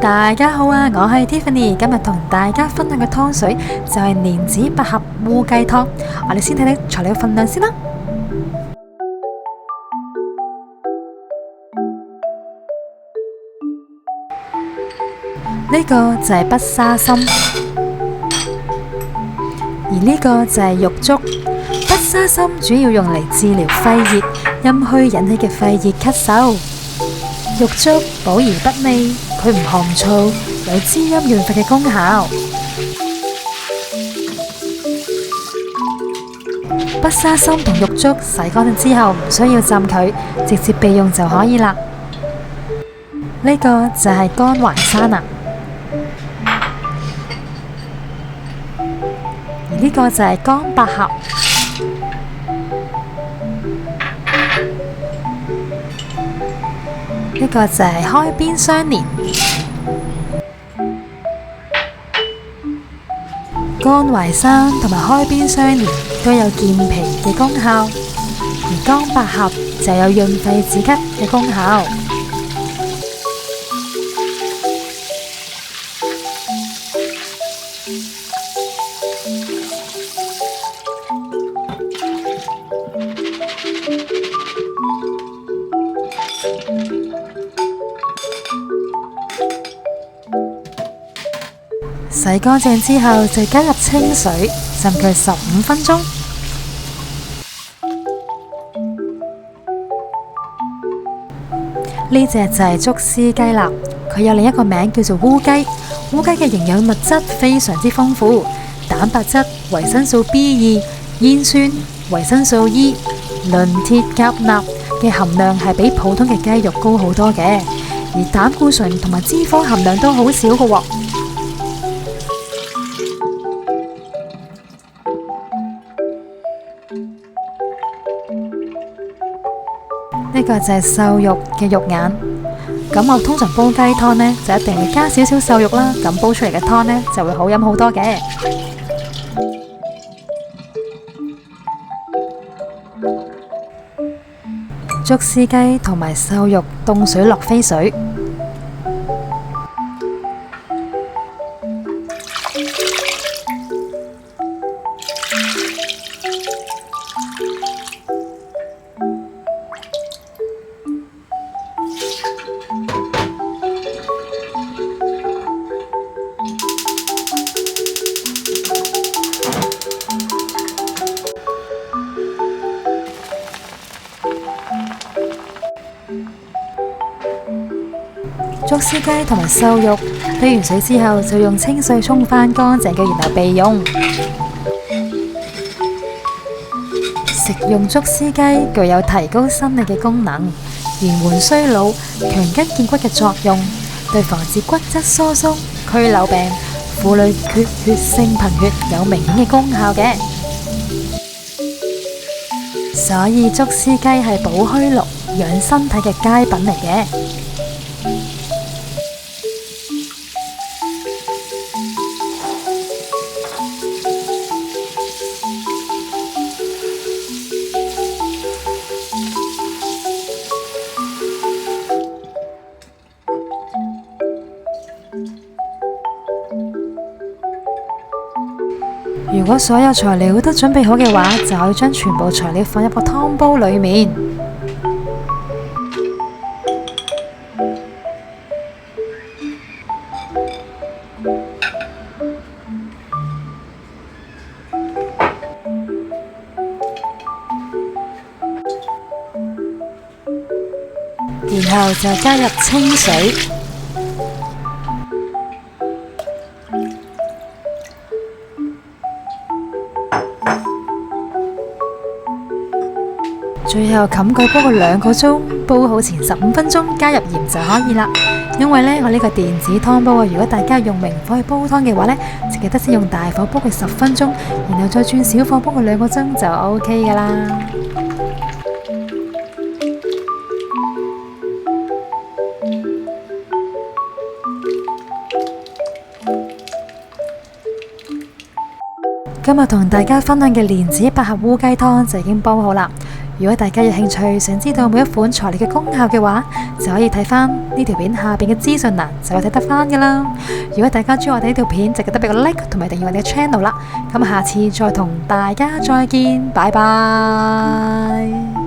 大家好啊，我係 Tiffany，今日同大家分享嘅湯水就係蓮子百合烏雞湯。我哋先睇睇材料份量先啦。呢個就係北沙參，而呢個就係玉竹。北沙參主要用嚟治療肺熱、陰虛引起嘅肺熱咳嗽。玉竹補而不膩，佢唔寒燥，有滋陰潤肺嘅功效。北沙參同玉竹洗乾淨之後，唔需要浸佢，直接備用就可以啦。呢個就係乾淮山啊，而呢個就係乾百合。呢個就係開邊雙蓮，乾淮山同埋開邊雙蓮都有健脾嘅功效，而乾百合就有潤肺止咳嘅功效。洗乾淨之後就加入清水浸佢15分鐘。呢隻就係竹絲雞啦，佢有另一個名叫做烏雞。烏雞嘅營養物質非常之豐富，蛋白質、維生素 B2、煙酸、維生素 E、磷、鐵、鉀、鈉嘅含量係比普通嘅雞肉高好多嘅，而膽固醇同埋脂肪含量都好少嘅喎。呢個就係瘦肉嘅肉眼，咁我通常煲雞湯呢，就一定會加少少瘦肉啦，咁煲出嚟嘅湯呢，就會好飲好多嘅。竹絲雞同埋瘦肉凍水落飛水。竹絲雞同埋瘦肉飛完水之後，就用清水沖返乾淨佢，然後備用。食用竹絲雞具有提高心理嘅功能，延緩衰老、強筋健骨嘅作用，對防止骨質疏鬆、佝僂病、婦女缺血性貧血有明顯嘅功效嘅。所以竹絲雞係補虛勞、養身體嘅佳品嚟嘅。如果所有材料都準備好嘅話，就可以將全部材料放入個湯煲裏面。然後就加入清水。最後冚蓋煲個2個鐘，煲好前15分鐘，加入鹽就可以啦。因為呢，我呢個電子湯煲啊，如果大家用明火去煲湯嘅話呢，就記得先用大火煲佢10分鐘，然後再轉小火煲佢2個鐘就 OK 噶啦。今日同大家分享嘅蓮子百合烏雞湯就已經煲好啦。如果大家有興趣想知道每一款材料嘅功效嘅話，就可以睇翻呢條片下邊嘅資訊欄，就會睇得翻噶啦。如果大家中意我哋呢條片，就記得俾個 like 同埋訂閱我哋嘅 channel 啦。咁下次再同大家再見，拜拜。